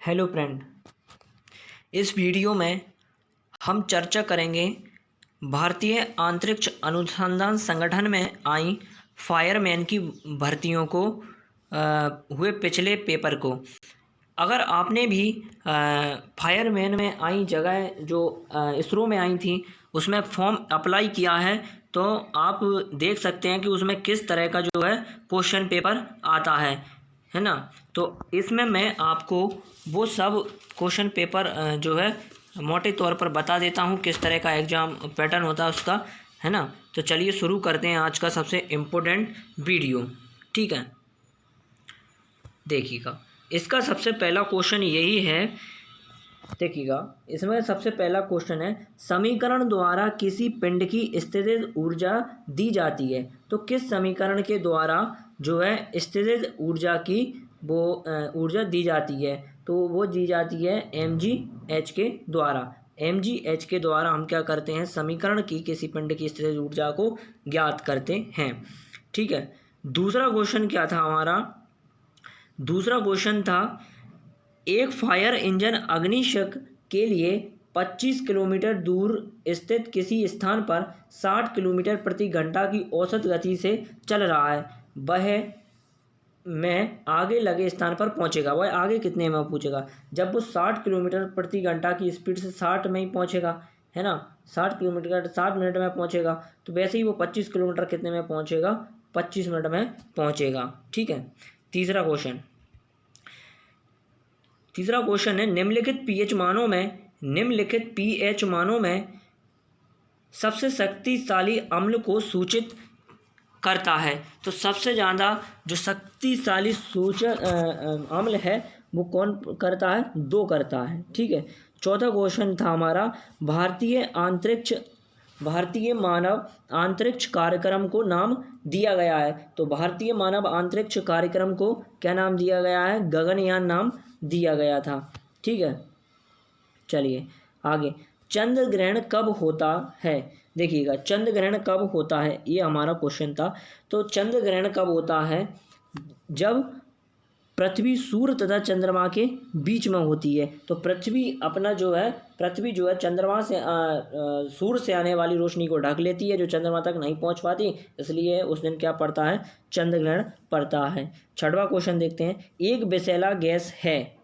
Hello friend, इस video में हम चर्चा करेंगे भारतीय अंतरिक्ष अनुसंधान संगठन में आई फायरमैन की भर्तियों को हुए पिछले पेपर को। अगर आपने भी फायरमैन में आई जगह जो इसरो में आई थी उसमें फॉर्म अप्लाई किया है तो आप देख सकते हैं कि उसमें किस तरह का जो है क्वेश्चन पेपर आता है ना। तो इसमें मैं आपको वो सब क्वेश्चन पेपर जो है मोटे तौर पर बता देता हूँ किस तरह का एग्ज़ाम पैटर्न होता है उसका, है ना। तो चलिए शुरू करते हैं आज का सबसे इम्पोर्टेंट वीडियो। ठीक है, देखिएगा इसका सबसे पहला क्वेश्चन यही है। देखिएगा इसमें सबसे पहला क्वेश्चन है, समीकरण द्वारा किसी पिंड की स्थितिज ऊर्जा दी जाती है। तो किस समीकरण के द्वारा जो है स्थितिज ऊर्जा की वो ऊर्जा दी जाती है, तो वो दी जाती है mgh के द्वारा। mgh के द्वारा हम क्या करते हैं, समीकरण की किसी पिंड की स्थितिज ऊर्जा को ज्ञात करते हैं। ठीक है, दूसरा क्वेश्चन क्या था हमारा, दूसरा क्वेश्चन था एक फायर इंजन अग्निशक के लिए 25 किलोमीटर दूर स्थित किसी स्थान पर 60 किलोमीटर प्रति घंटा की औसत गति से चल रहा है, वह में आगे लगे स्थान पर पहुंचेगा। वह आगे कितने में पूछेगा, जब वो 60 किलोमीटर प्रति घंटा की स्पीड से 60 में ही पहुंचेगा, है ना, 60 किलोमीटर 60 मिनट में पहुंचेगा, तो वैसे ही वो 25 किलोमीटर कितने में पहुंचेगा, 25 मिनट में पहुंचेगा। ठीक है, तीसरा क्वेश्चन है, निम्नलिखित पीएच मानों में सबसे शक्तिशाली अम्ल को सूचित करता है। तो सबसे ज़्यादा जो शक्तिशाली अम्ल है वो कौन करता है, 2 करता है। ठीक है, चौथा क्वेश्चन था हमारा, भारतीय मानव अंतरिक्ष कार्यक्रम को नाम दिया गया है। तो भारतीय मानव अंतरिक्ष कार्यक्रम को क्या नाम दिया गया है, गगनयान नाम दिया गया था। ठीक है, चलिए आगे, चंद्र ग्रहण कब होता है। देखिएगा चंद्र ग्रहण कब होता है, ये हमारा क्वेश्चन था। तो चंद्र ग्रहण कब होता है, जब पृथ्वी सूर्य तथा चंद्रमा के बीच में होती है। तो पृथ्वी जो है चंद्रमा से सूर्य से आने वाली रोशनी को ढक लेती है, जो चंद्रमा तक नहीं पहुंच पाती, इसलिए उस दिन क्या पड़ता है, चंद्र ग्रहण पड़ता है। छठवां क्वेश्चन देखते हैं, एक विषैला गैस है।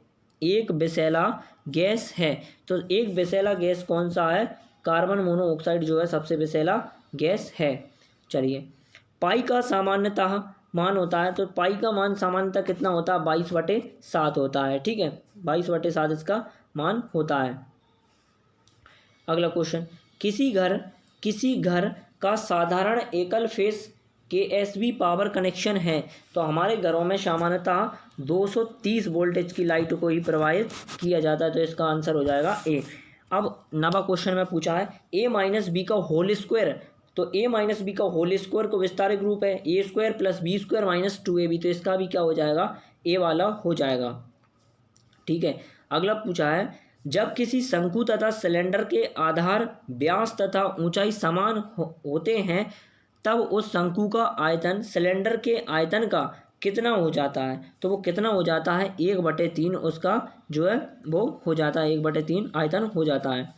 तो एक विषैला गैस कौन सा है, कार्बन मोनोऑक्साइड जो है सबसे विषैला गैस है। चलिए, पाई का सामान्यतः मान होता है। तो पाई का मान सामान्यतः कितना होता है, 22/7 होता है। ठीक है, 22/7 इसका मान होता है। अगला क्वेश्चन, किसी घर का साधारण एकल फेस KSB पावर कनेक्शन है। तो हमारे घरों में सामान्यतः 230 वोल्टेज की लाइट को ही प्रवाहित किया जाता है, तो इसका आंसर हो जाएगा ए। अब 9वां क्वेश्चन में पूछा है, a-b का होल स्क्वायर। तो a-b का होल स्क्वायर को विस्तारित रूप है a² + b² - 2ab, तो इसका भी क्या हो जाएगा, ए वाला हो जाएगा। ठीक है, अगला पूछा है, जब किसी शंकु तथा सिलेंडर के आधार, व्यास तथा ऊंचाई समान होते हैं तब उस शंकु का आयतन सिलेंडर के आयतन का कितना हो जाता है। तो वो कितना हो जाता है, 1/3 उसका जो है वो हो जाता है, 1/3 आयतन हो जाता है।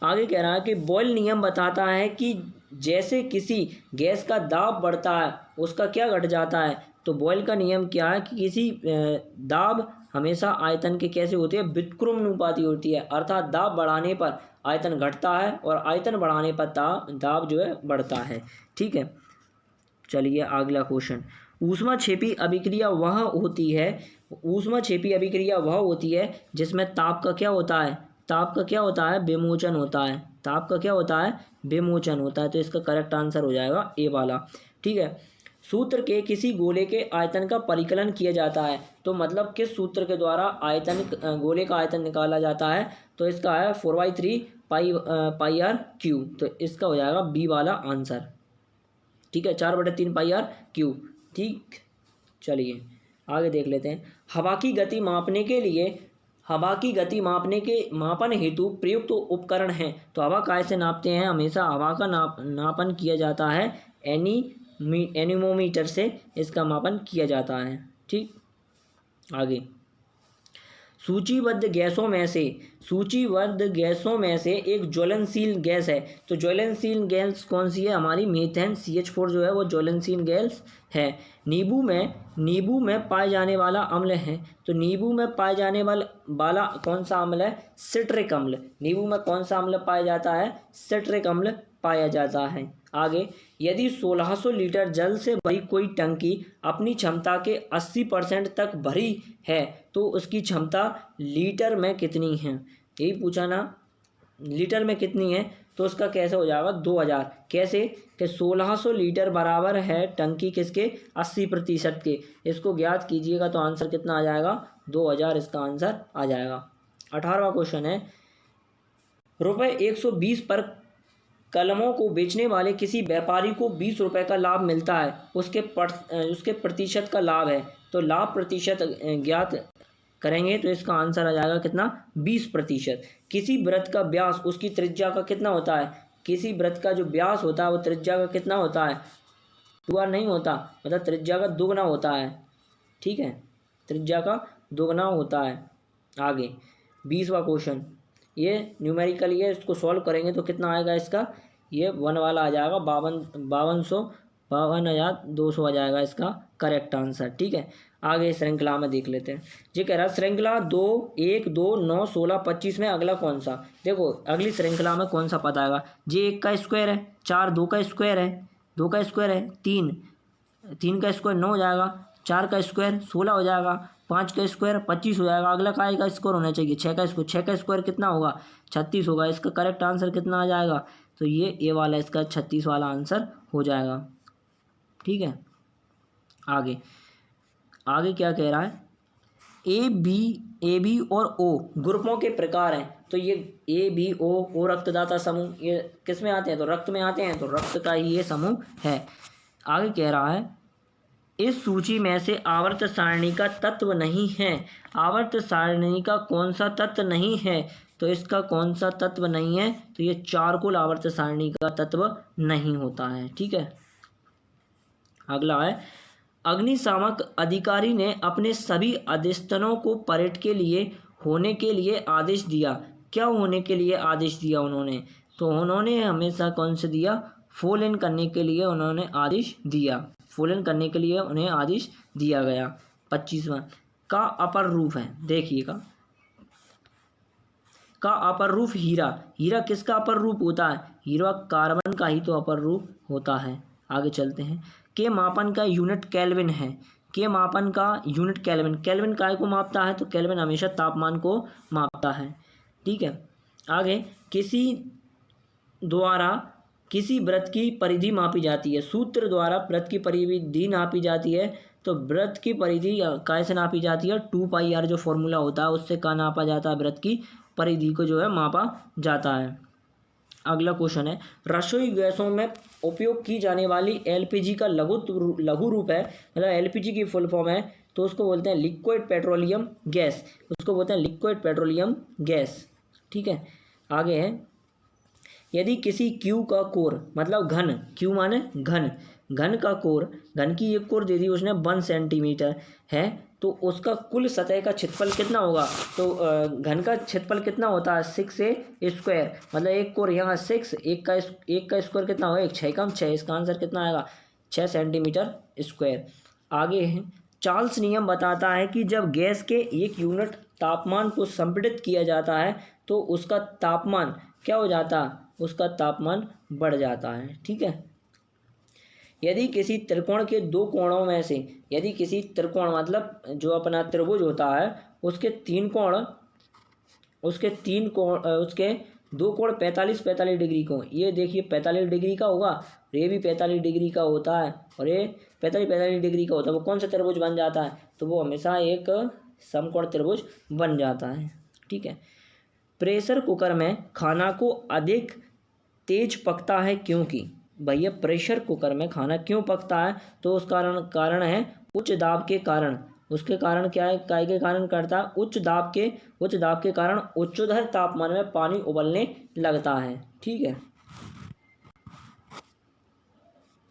आगे कह रहा है कि बॉयल नियम बताता है कि जैसे किसी गैस का दाब बढ़ता है उसका क्या घट जाता है। तो बॉयल का नियम क्या है कि किसी दाब हमेशा आयतन के कैसे होती है, व्युत्क्रमानुपाती होती है, अर्थात दाब बढ़ाने पर आयतन घटता है और आयतन बढ़ाने पर दाब जो है बढ़ता है। ठीक है, चलिए अगला क्वेश्चन, ऊष्माक्षेपी अभिक्रिया वह होती है जिसमें ताप का क्या होता है, विमोचन होता है। ताप का क्या होता है, विमोचन होता है, तो इसका करेक्ट आंसर हो जाएगा ए वाला। ठीक है, सूत्र के किसी गोले के आयतन का परिकलन किया जाता है। तो मतलब किस सूत्र के द्वारा गोले का आयतन निकाला जाता है, तो इसका है 4/3 πr³। तो इसका हो जाएगा बी वाला आंसर। ठीक है, 4/3 πr³। ठीक, चलिए आगे देख लेते हैं, हवा की गति मापन हेतु प्रयुक्त उपकरण हैं। तो हवा कैसे नापते हैं, हमेशा हवा का नापन किया जाता है एनीमोमीटर से, इसका मापन किया जाता है। ठीक, आगे, सूचीबद्ध गैसों में से एक ज्वलनशील गैस है। तो ज्वलनशील गैस कौन सी है? हमारी मीथेन CH4 जो है वो ज्वलनशील गैस है। नींबू में पाए जाने वाला अम्ल है। तो नींबू में पाए जाने वाला कौन सा अम्ल है? सिट्रिक अम्ल। नींबू में कौन सा अम्ल पाया जाता है? सिट्रिक अम्ल पाया जाता है। आगे, यदि 1600 लीटर जल से भरी कोई टंकी अपनी क्षमता के 80% तक भरी है तो उसकी क्षमता लीटर में कितनी है? यही पूछा ना, लीटर में कितनी है? तो उसका कैसे हो जाएगा? 2000। कैसे कि 1600 लीटर बराबर है टंकी किसके? 80% के। इसको ज्ञात कीजिएगा तो आंसर कितना आ जाएगा? 2000 इसका आंसर आ जाएगा। 18वां क्वेश्चन है, ₹120 पर कलमों को बेचने वाले किसी व्यापारी को 20 रुपये का लाभ मिलता है। उसके प्रतिशत का लाभ है। तो लाभ प्रतिशत ज्ञात करेंगे तो इसका आंसर आ जाएगा कितना? 20%। किसी वृत्त का व्यास उसकी त्रिज्या का कितना होता है? किसी वृत्त का जो व्यास होता है वो त्रिज्या का कितना होता है? 2 नहीं होता, मतलब त्रिज्या का दुगना होता है। ठीक है, त्रिज्या का दुगना होता है। आगे 20वां क्वेश्चन, ये न्यूमेरिकल है, इसको सॉल्व करेंगे तो कितना आएगा इसका? ये 1 वाला आ जाएगा, 52,200 आ जाएगा इसका करेक्ट आंसर। ठीक है, आगे श्रृंखला में देख लेते हैं। ये कह रहा है श्रृंखला 2, 1, 2, 9, 16, 25 में अगला कौन सा? देखो अगली श्रृंखला में कौन सा पता आएगा? जे 1 का स्क्वायर है, 4 2 का स्क्वायर है, 2 का स्क्वायर है, 3 का स्क्वायर 9 हो जाएगा, 4 का स्क्वायर 16 हो जाएगा, 5 का स्क्वायर 25 हो जाएगा। अगला काय का स्क्वायर होना चाहिए? 6 का स्क्वायर कितना होगा? 36 होगा। इसका करेक्ट आंसर कितना आ जाएगा? तो ये वाला इसका 36 वाला आंसर हो जाएगा। ठीक है, आगे क्या कह रहा है? ए बी और ओ ग्रुपों के प्रकार हैं। तो ये ओ रक्तदाता समूह, ये किस में आते हैं? तो रक्त में आते हैं, तो रक्त का ही ये समूह है। आगे कह रहा है, इस सूची में से आवर्त सारणी का तत्व नहीं है। आवर्त सारणी का कौन सा तत्व नहीं है? तो इसका कौन सा तत्व नहीं है? तो ये चारकोल आवर्त सारणी का तत्व नहीं होता है। ठीक है, अगला है, अग्निशामक अधिकारी ने अपने सभी अधीस्तनों को परेड के लिए होने के लिए आदेश दिया। क्या होने के लिए आदेश दिया उन्होंने? तो उन्होंने हमेशा कौन से दिया? फॉल इन करने के लिए उन्होंने आदेश दिया। फॉल इन करने के लिए उन्हें आदेश दिया गया। 25वां का अपर रूप है, देखिएगा, का अपर रूप हीरा किसका अपर रूप होता है? हीरा कार्बन का ही तो अपर रूप होता है। आगे चलते हैं, के मापन का यूनिट केल्विन है। के मापन का यूनिट केल्विन काय को मापता है? तो केल्विन हमेशा तापमान को मापता है। ठीक है, आगे, किसी द्वारा किसी वृत्त की परिधि मापी जाती है। सूत्र द्वारा वृत्त की परिधि नापी जाती है। तो वृत्त की परिधि कैसे नापी जाती है? 2πr जो फॉर्मूला होता है उससे का नापा जाता है, वृत्त की परिधि को जो है मापा जाता है। अगला क्वेश्चन है, रसोई गैसों में उपयोग की जाने वाली LPG का लघु रूप है, मतलब LPG की फुल फॉर्म है, तो उसको बोलते हैं लिक्विड पेट्रोलियम गैस। उसको बोलते हैं लिक्विड पेट्रोलियम गैस। ठीक है, आगे है, यदि किसी क्यू का कोर, मतलब घन, क्यू माने घन का कोर, घन की एक कोर दे दी उसने 1 सेंटीमीटर है, तो उसका कुल सतह का क्षेत्रफल कितना होगा? तो घन का क्षेत्रफल कितना होता है? 6a स्क्वायर, मतलब एक कोर यहाँ 6, एक का स्क्वायर कितना होगा? 6 कम 6, इसका आंसर कितना आएगा? 6 सेंटीमीटर स्क्वायर। आगे है, चार्ल्स नियम बताता है कि जब गैस के 1 यूनिट तापमान को संपीड़ित किया जाता है तो उसका तापमान क्या हो जाता है? उसका तापमान बढ़ जाता है। ठीक है, यदि किसी त्रिकोण के 2 कोणों में से, यदि किसी त्रिकोण मतलब जो अपना त्रिभुज होता है उसके 2 कोण 45 डिग्री को, ये देखिए 45 डिग्री का होगा, ये भी 45 डिग्री का होता है और ये 45 डिग्री का होता है, वो कौन सा त्रिभुज बन जाता है? तो वो हमेशा एक समकोण त्रिभुज बन जाता है। ठीक है, प्रेशर कुकर में खाना को अधिक तेज पकता है क्योंकि, भैया प्रेशर कुकर में खाना क्यों पकता है? तो उस कारण है उच्च दाब के कारण। उसके कारण क्या है? काय के कारण करता है? उच्च दाब के कारण उच्चतर तापमान में पानी उबलने लगता है। ठीक है,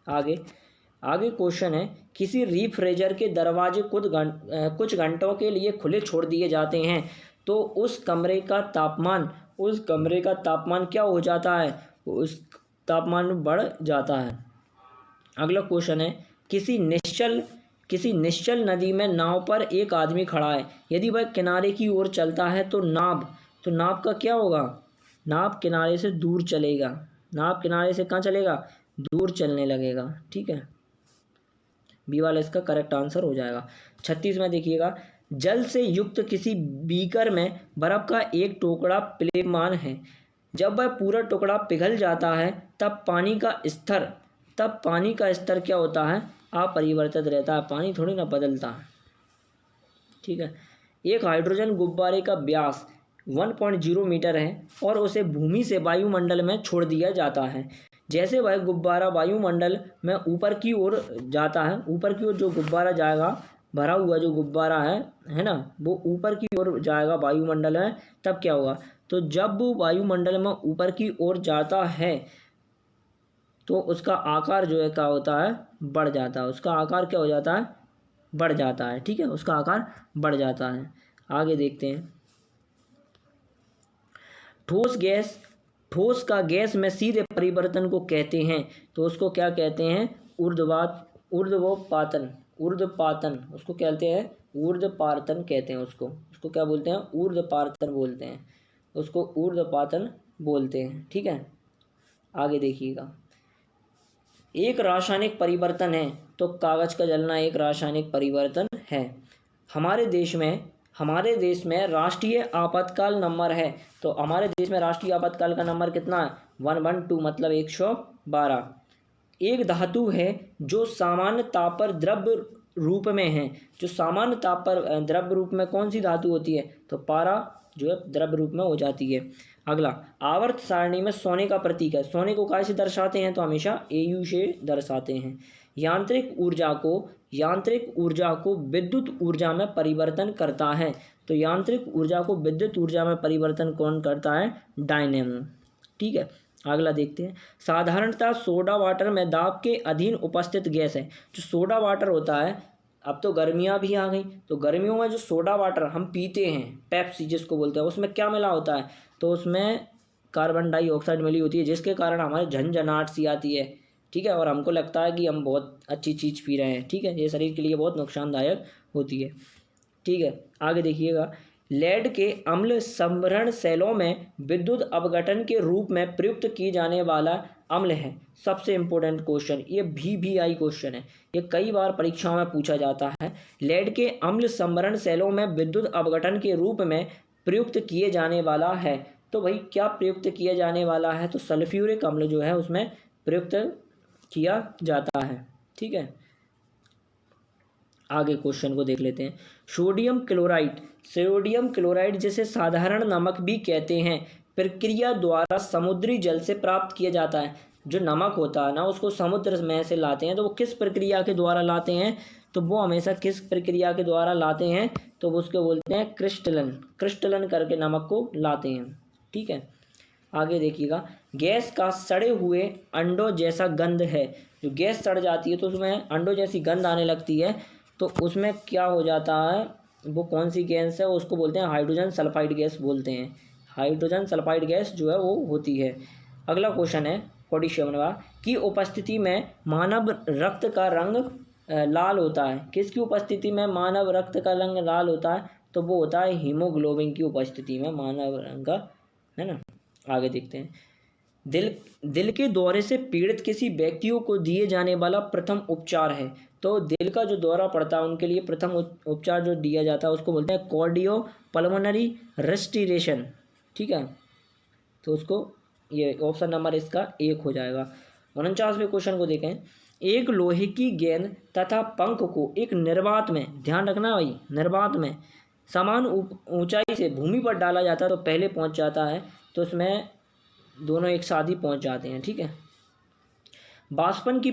आगे, आगे क्वेश्चन है, किसी रेफ्रिजरेटर के दरवाजे कुछ घंटों के लिए खुले छोड़ दिए जाते हैं तो उस कमरे का तापमान क्या हो जाता है? उस तापमान बढ़ जाता है। अगला क्वेश्चन है, किसी निश्चल नदी में नाव पर एक आदमी खड़ा है। यदि वह किनारे की ओर चलता है तो नाव का क्या होगा? नाव किनारे से दूर चलेगा। नाव किनारे से कहाँ चलेगा? दूर चलने लगेगा। ठीक है, बी वाला इसका करेक्ट आंसर हो जाएगा। 36 में देखिएगा, जल से युक्त किसी बीकर में बर्फ का एक टुकड़ा प्लेमान है। जब वह पूरा टुकड़ा पिघल जाता है तब पानी का स्तर क्या होता है? अपरिवर्तित रहता है। पानी थोड़ी ना बदलता है। ठीक है, एक हाइड्रोजन गुब्बारे का व्यास 1.0 मीटर है और उसे भूमि से वायुमंडल में छोड़ दिया जाता है। जैसे वह गुब्बारा वायुमंडल में ऊपर की ओर जाता है, ऊपर की ओर जो गुब्बारा जाएगा, भरा हुआ जो गुब्बारा है ना, वो ऊपर की ओर जाएगा वायुमंडल में, तब क्या होगा? तो जब वो वायुमंडल में ऊपर की ओर जाता है तो उसका आकार जो है क्या होता है? बढ़ जाता है। उसका आकार क्या हो जाता है? बढ़ जाता है। ठीक है, उसका आकार बढ़ जाता है। आगे देखते हैं, ठोस का गैस में सीधे परिवर्तन को कहते हैं तो उसको क्या कहते हैं? ऊर्ध्वपातन उसको कहते हैं, ऊर्ध्वपातन कहते हैं उसको क्या बोलते हैं? ऊर्ध्वपातन बोलते हैं, उसको ऊर्ध्वपातन बोलते हैं। ठीक है, आगे देखिएगा, एक रासायनिक परिवर्तन है तो कागज का जलना एक रासायनिक परिवर्तन है। हमारे देश में राष्ट्रीय आपातकाल नंबर है, तो हमारे देश में राष्ट्रीय आपातकाल का नंबर कितना है? 112, मतलब 112। एक धातु है जो सामान्य ताप पर द्रव्य रूप में है। जो सामान्य ताप पर द्रव्य रूप में कौन सी धातु होती है? तो पारा जो है द्रव्य रूप में हो जाती है। अगला, आवर्त सारणी में सोने का प्रतीक है। सोने को काय से दर्शाते हैं? तो हमेशा Au से दर्शाते हैं। यांत्रिक ऊर्जा को विद्युत ऊर्जा में परिवर्तन करता है। तो यांत्रिक ऊर्जा को विद्युत ऊर्जा में परिवर्तन कौन करता है? डायनेमो। ठीक है, अगला देखते हैं, साधारणतः सोडा वाटर में दाब के अधीन उपस्थित गैस है। जो सोडा वाटर होता है, अब तो गर्मियाँ भी आ गई, तो गर्मियों में जो सोडा वाटर हम पीते हैं, पेप्सी जिसको बोलते हैं, उसमें क्या मिला होता है? तो उसमें कार्बन डाइऑक्साइड मिली होती है, जिसके कारण हमारे झंझनाहट सी आती है। ठीक है, और हमको लगता है कि हम बहुत अच्छी चीज़ पी रहे हैं। ठीक है, ये शरीर के लिए बहुत नुकसानदायक होती है। ठीक है, आगे देखिएगा, लेड के अम्ल संवरण सेलों में विद्युत अपघटन के रूप में प्रयुक्त की जाने वाला अम्ल है। सबसे इम्पोर्टेंट क्वेश्चन, ये VVI क्वेश्चन है, ये कई बार परीक्षाओं में पूछा जाता है। लेड के अम्ल संवरण सेलों में विद्युत अपघटन के रूप में प्रयुक्त किए जाने वाला है। तो भाई क्या प्रयुक्त किया जाने वाला है? तो सल्फ्यूरिक अम्ल जो है उसमें प्रयुक्त किया जाता है। ठीक है, आगे क्वेश्चन को देख लेते हैं, सोडियम क्लोराइड जिसे साधारण नमक भी कहते हैं, प्रक्रिया द्वारा समुद्री जल से प्राप्त किया जाता है। जो नमक होता है ना, उसको समुद्र में से लाते हैं, तो वो किस प्रक्रिया के द्वारा लाते हैं? तो वो हमेशा किस प्रक्रिया के द्वारा लाते हैं? तो वो उसको बोलते हैं क्रिस्टलन करके नमक को लाते हैं। ठीक है, आगे देखिएगा, गैस का सड़े हुए अंडों जैसा गंध है। जो गैस सड़ जाती है तो उसमें अंडों जैसी गंध आने लगती है, तो उसमें क्या हो जाता है? वो कौन सी गैस है? उसको बोलते हैं हाइड्रोजन सल्फाइड गैस बोलते हैं। हाइड्रोजन सल्फाइड गैस जो है वो होती है। अगला क्वेश्चन है 47वां, की उपस्थिति में मानव रक्त का रंग लाल होता है। किसकी उपस्थिति में मानव रक्त का रंग लाल होता है? तो वो होता है हीमोग्लोबिन की उपस्थिति में मानव रंग का, है ना। आगे देखते हैं, दिल के दौरे से पीड़ित किसी व्यक्तियों को दिए जाने वाला प्रथम उपचार है। तो दिल का जो दौरा पड़ता है उनके लिए प्रथम उपचार जो दिया जाता है उसको बोलते हैं कार्डियोपल्मोनरी रेस्पिरेशन। ठीक है, तो उसको ये ऑप्शन नंबर इसका 1 हो जाएगा। 49वें क्वेश्चन को देखें, एक लोहे की गेंद तथा पंख को एक निर्वात में, ध्यान रखना भाई, निर्वात में समान ऊंचाई से भूमि पर डाला जाता है तो पहले पहुंच जाता है, तो उसमें दोनों एक साथ ही पहुंच जाते हैं। ठीक है, वाष्पन की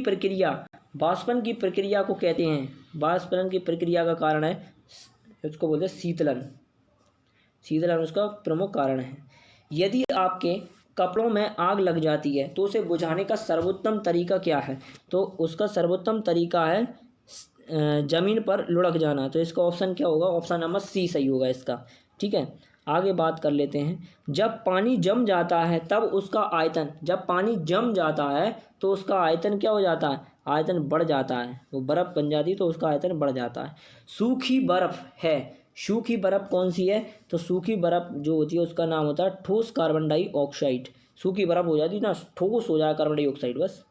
प्रक्रिया को कहते हैं, वाष्पन की प्रक्रिया का कारण है, उसको बोलते हैं शीतलन उसका प्रमुख कारण है। यदि आपके कपड़ों में आग लग जाती है तो उसे बुझाने का सर्वोत्तम तरीका क्या है? तो उसका सर्वोत्तम तरीका है ज़मीन पर लुढ़क जाना। तो इसका ऑप्शन क्या होगा? ऑप्शन नंबर सी सही होगा इसका। ठीक है, आगे बात कर लेते हैं। जब पानी जम जाता है तब उसका आयतन, जब पानी जम जाता है तो उसका आयतन क्या हो जाता है? आयतन बढ़ जाता है, वो बर्फ़ बन जाती है तो उसका आयतन बढ़ जाता है। सूखी बर्फ़ है, सूखी बर्फ़ कौन सी है? तो सूखी बर्फ़ जो होती है उसका नाम होता है ठोस कार्बन डाइऑक्साइड। सूखी बर्फ़ हो जाती है ना, ठोस हो जाए कार्बन डाइऑक्साइड बस।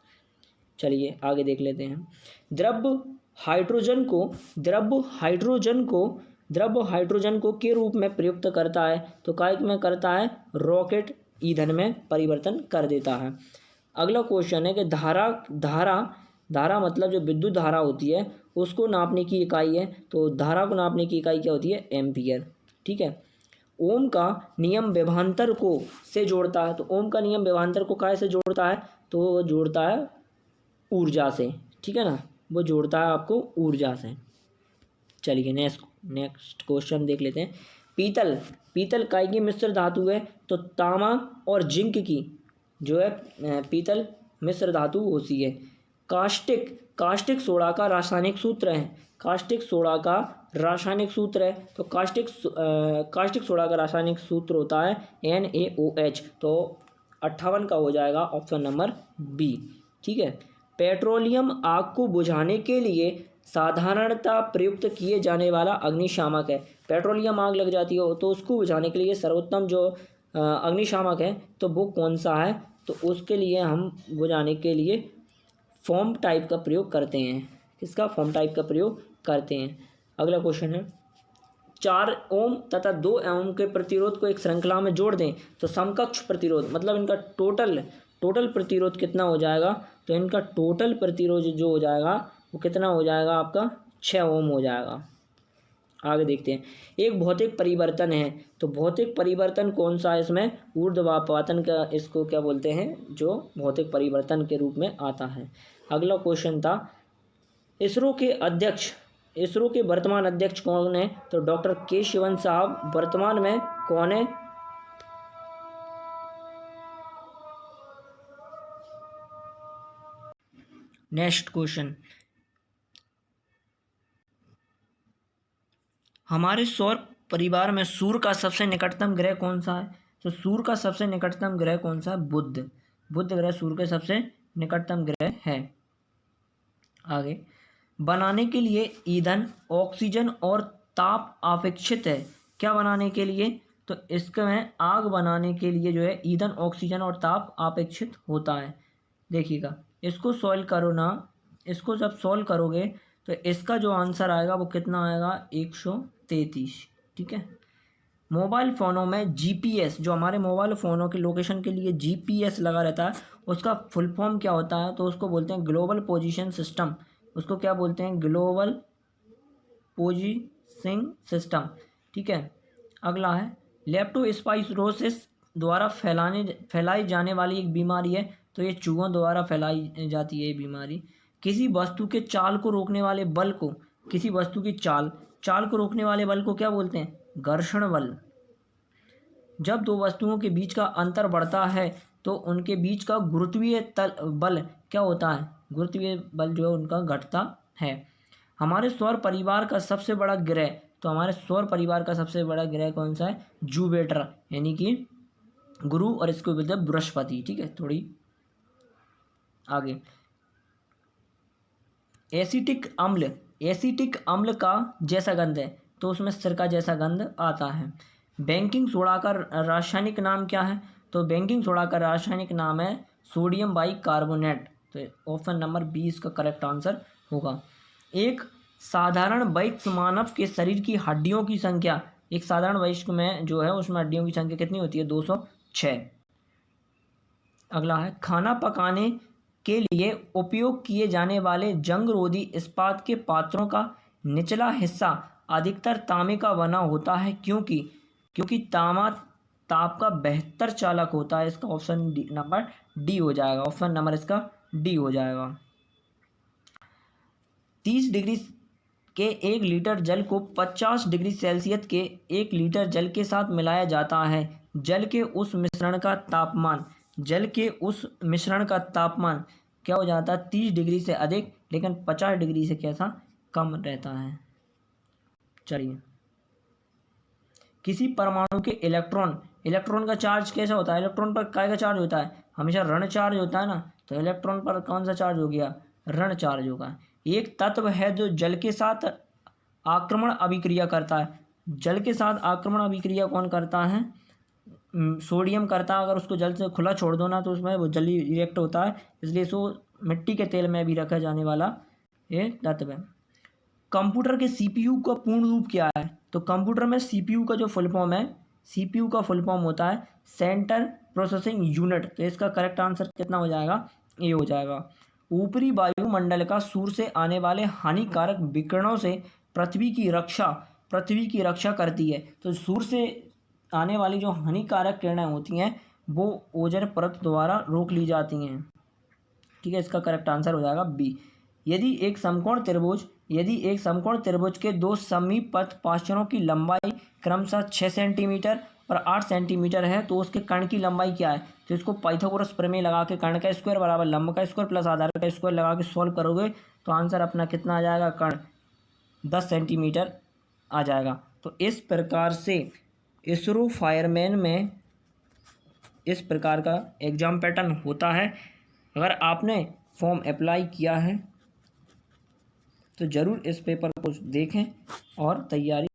चलिए आगे देख लेते हैं। द्रव हाइड्रोजन को द्रव हाइड्रोजन को द्रव हाइड्रोजन को के रूप में प्रयुक्त करता है तो काय में करता है? रॉकेट ईंधन में परिवर्तन कर देता है। अगला क्वेश्चन है कि धारा धारा धारा मतलब जो विद्युत धारा होती है उसको नापने की इकाई है, तो धारा को नापने की इकाई क्या होती है? एम्पियर। ठीक है। ओम का नियम विभवांतर को से जोड़ता है, तो ओम का नियम विभवांतर को काय से जोड़ता है? तो वो जोड़ता है ऊर्जा से। ठीक है ना, वो जोड़ता है आपको ऊर्जा से। चलिए नेक्स्ट क्वेश्चन देख लेते हैं। पीतल पीतल काय की मिश्र धातु है? तो तांबा और जिंक की जो है पीतल मिश्र धातु होती है। कास्टिक कास्टिक सोडा का रासायनिक सूत्र है, कास्टिक सोडा का रासायनिक सूत्र है, तो कास्टिक सोडा का रासायनिक सूत्र होता है NaOH। तो 58 का हो जाएगा ऑप्शन नंबर बी। ठीक है। पेट्रोलियम आग को बुझाने के लिए साधारणतः प्रयुक्त किए जाने वाला अग्निशामक है। पेट्रोलियम आग लग जाती हो तो उसको बुझाने के लिए सर्वोत्तम जो अग्निशामक है तो वो कौन सा है? तो उसके लिए हम बुझाने के लिए फोम टाइप का प्रयोग करते हैं। किसका? फोम टाइप का प्रयोग करते हैं। अगला क्वेश्चन है 4 ओम तथा 2 ओम के प्रतिरोध को एक श्रृंखला में जोड़ दें तो समकक्ष प्रतिरोध मतलब इनका टोटल प्रतिरोध कितना हो जाएगा? तो इनका टोटल प्रतिरोध जो हो जाएगा वो कितना हो जाएगा आपका? 6 ओम हो जाएगा। आगे देखते हैं। एक भौतिक परिवर्तन है, तो भौतिक परिवर्तन कौन सा है इसमें? ऊर्ध्वापातन का इसको क्या बोलते हैं? जो भौतिक परिवर्तन के रूप में आता है। अगला क्वेश्चन था इसरो के वर्तमान अध्यक्ष कौन है? तो डॉक्टर के शिवन साहब वर्तमान में कौन है? नेक्स्ट क्वेश्चन, हमारे सौर परिवार में सूर्य का सबसे निकटतम ग्रह कौन सा है? तो सूर्य का सबसे निकटतम ग्रह कौन सा है? बुध ग्रह सूर्य के सबसे निकटतम ग्रह है। आगे, बनाने के लिए ईंधन ऑक्सीजन और ताप अपेक्षित है। क्या बनाने के लिए? तो इसमें आग बनाने के लिए जो है ईंधन ऑक्सीजन और ताप अपेक्षित होता है। देखिएगा इसको सॉल्व करो ना, इसको जब सॉल्व करोगे तो इसका जो आंसर आएगा वो कितना आएगा? 133। ठीक है। मोबाइल फ़ोनों में GPS जो हमारे मोबाइल फ़ोनों के लोकेशन के लिए GPS लगा रहता है उसका फुल फॉर्म क्या होता है? तो उसको बोलते हैं ग्लोबल पोजीशन सिस्टम। उसको क्या बोलते हैं? Global positioning system. ठीक है। अगला है लेप्टोस्पाइरोसिस द्वारा फैलाई जाने वाली एक बीमारी है, तो ये चूहों द्वारा फैलाई जाती है ये बीमारी। किसी वस्तु के चाल को रोकने वाले बल को किसी वस्तु की चाल को रोकने वाले बल को क्या बोलते हैं? घर्षण बल। जब दो वस्तुओं के बीच का अंतर बढ़ता है तो उनके बीच का गुरुत्वीय बल क्या होता है? गुरुत्वीय बल जो है उनका घटता है। हमारे सौर परिवार का सबसे बड़ा ग्रह, तो हमारे सौर परिवार का सबसे बड़ा ग्रह कौन सा है? जुपिटर, यानी कि गुरु, और इसको बोलते हैं बृहस्पति। ठीक है। थोड़ी आगे, एसिटिक अम्ल का जैसा गंध है, तो उसमें सिरका जैसा गंध आता है। बेकिंग सोडा का रासायनिक नाम क्या है? तो बेकिंग सोडा का रासायनिक नाम है सोडियम बाइकार्बोनेट। तो ऑप्शन नंबर बी इसका करेक्ट आंसर होगा। एक साधारण वयस्क मानव के शरीर की हड्डियों की संख्या, एक साधारण वयस्क में जो है उसमें हड्डियों की संख्या कितनी होती है? 206। अगला है खाना पकाने के लिए उपयोग किए जाने वाले जंगरोधी इस्पात के पात्रों का निचला हिस्सा अधिकतर तांबे का बना होता है, क्योंकि तांबा ताप का बेहतर चालक होता है। इसका ऑप्शन नंबर डी हो जाएगा। ऑप्शन नंबर इसका डी हो जाएगा। 30 डिग्री के 1 लीटर जल को 50 डिग्री सेल्सियस के 1 लीटर जल के साथ मिलाया जाता है जल के उस मिश्रण का तापमान, जल के उस मिश्रण का तापमान क्या हो जाता है 30 डिग्री से अधिक, लेकिन 50 डिग्री से कैसा कम रहता है। चलिए, किसी परमाणु के इलेक्ट्रॉन, इलेक्ट्रॉन का चार्ज कैसा होता है, इलेक्ट्रॉन पर काय का चार्ज होता है, हमेशा ऋण चार्ज होता है ना, तो इलेक्ट्रॉन पर कौन सा चार्ज हो गया, ऋण चार्ज होगा। एक तत्व है जो जल के साथ आक्रमण अभिक्रिया करता है, जल के साथ आक्रमण अभिक्रिया कौन करता है, सोडियम करता है। अगर उसको जल से खुला छोड़ दो ना तो उसमें वो जल्दी रिएक्ट होता है, इसलिए इसको मिट्टी के तेल में भी रखा जाने वाला ये तत्व है। कंप्यूटर के सीपीयू का पूर्ण रूप क्या है, तो कंप्यूटर में सीपीयू का जो फुल फॉर्म है, सीपीयू का फुल फॉर्म होता है सेंटर प्रोसेसिंग यूनिट। तो इसका करेक्ट आंसर कितना हो जाएगा, ए हो जाएगा। ऊपरी वायुमंडल का सूर्य से आने वाले हानिकारक विकिरणों से पृथ्वी की रक्षा करती है। तो सूर्य से आने वाली जो हानिकारक किरणें होती हैं वो ओजोन परत द्वारा रोक ली जाती हैं। ठीक है, इसका करेक्ट आंसर हो जाएगा बी। यदि एक समकोण त्रिभुज के दो समीपस्थ पार्श्वों की लंबाई क्रमशः 6 सेंटीमीटर और 8 सेंटीमीटर है तो उसके कर्ण की लंबाई क्या है, तो इसको पाइथागोरस प्रमेय लगा के कर्ण का स्क्वायर बराबर लंब का स्क्वायर प्लस आधार का स्क्वायर लगा के सॉल्व करोगे तो आंसर अपना कितना आ जाएगा, कर्ण 10 सेंटीमीटर आ जाएगा। तो इस प्रकार से इसरो फायरमैन में इस प्रकार का एग्ज़ाम पैटर्न होता है। अगर आपने फॉर्म अप्लाई किया है तो ज़रूर इस पेपर को देखें और तैयारी